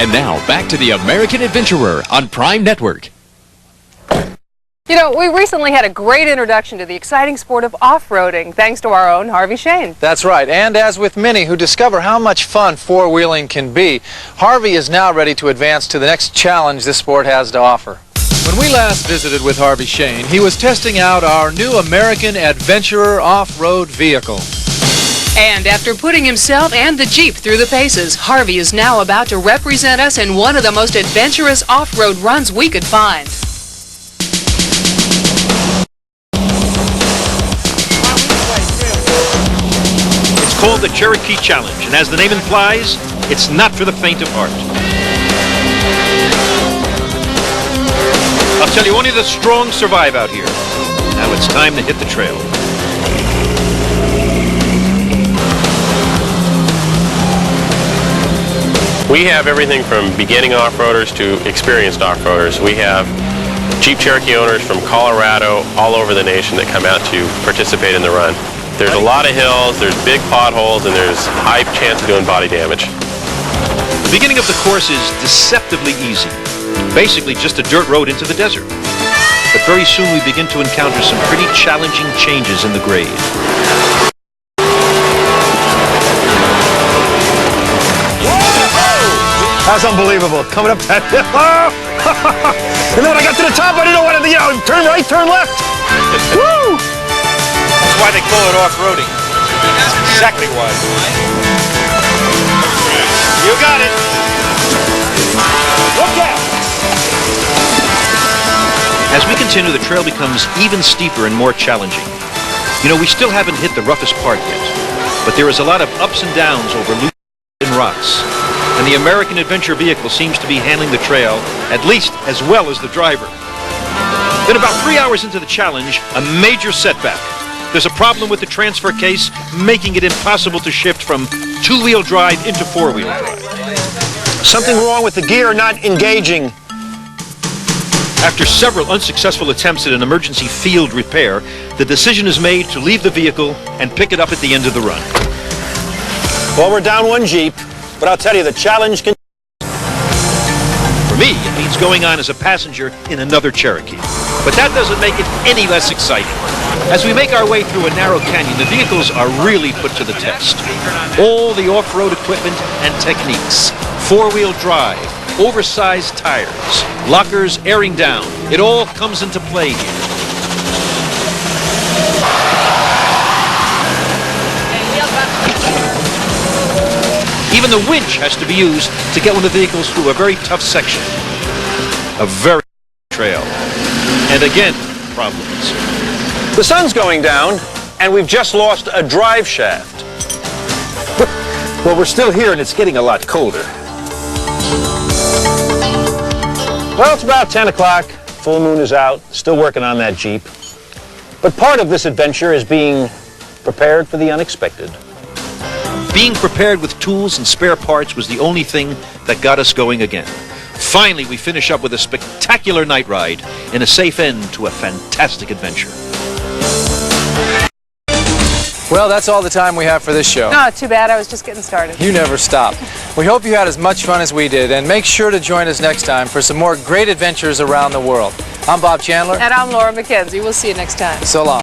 And now, back to the American Adventurer on Prime Network. You know, we recently had a great introduction to the exciting sport of off-roading, thanks to our own Harvey Shane. That's right, and as with many who discover how much fun four-wheeling can be, Harvey is now ready to advance to the next challenge this sport has to offer. When we last visited with Harvey Shane, he was testing out our new American Adventurer off-road vehicle. And after putting himself and the Jeep through the paces, Harvey is now about to represent us in one of the most adventurous off-road runs we could find. It's called the Cherokee Challenge, and as the name implies, it's not for the faint of heart. I'll tell you, only the strong survive out here. Now it's time to hit the trail. We have everything from beginning off-roaders to experienced off-roaders. We have Jeep Cherokee owners from Colorado, all over the nation that come out to participate in the run. There's a lot of hills, there's big potholes, and there's high chance of doing body damage. The beginning of the course is deceptively easy. Basically just a dirt road into the desert. But very soon we begin to encounter some pretty challenging changes in the grade. That's unbelievable. Coming up that hill. And then when I got to the top, I didn't know what to do. Turn right, turn left. Woo! That's why they call it off-roading. Exactly why. You got it. Look out! As we continue, the trail becomes even steeper and more challenging. You know, we still haven't hit the roughest part yet, but there is a lot of ups and downs over loose and rocks. And the American Adventure vehicle seems to be handling the trail at least as well as the driver. Then about 3 hours into the challenge, a major setback. There's a problem with the transfer case, making it impossible to shift from two-wheel drive into four-wheel drive. Something wrong with the gear not engaging. After several unsuccessful attempts at an emergency field repair, the decision is made to leave the vehicle and pick it up at the end of the run. Well, we're down one Jeep, but I'll tell you, the challenge can... For me, it means going on as a passenger in another Cherokee. But that doesn't make it any less exciting. As we make our way through a narrow canyon, the vehicles are really put to the test. All the off-road equipment and techniques, four-wheel drive, oversized tires, lockers airing down, it all comes into play here. Even the winch has to be used to get one of the vehicles through a very tough section. A very trail. And again, problems. The sun's going down, and we've just lost a drive shaft. Well, we're still here, and it's getting a lot colder. Well, it's about 10 o'clock. Full moon is out. Still working on that Jeep. But part of this adventure is being prepared for the unexpected. Being prepared with tools and spare parts was the only thing that got us going again. Finally, we finish up with a spectacular night ride and a safe end to a fantastic adventure. Well, that's all the time we have for this show. Oh, too bad. I was just getting started. You never stop. We hope you had as much fun as we did, and make sure to join us next time for some more great adventures around the world. I'm Bob Chandler. And I'm Laura McKenzie. We'll see you next time. So long.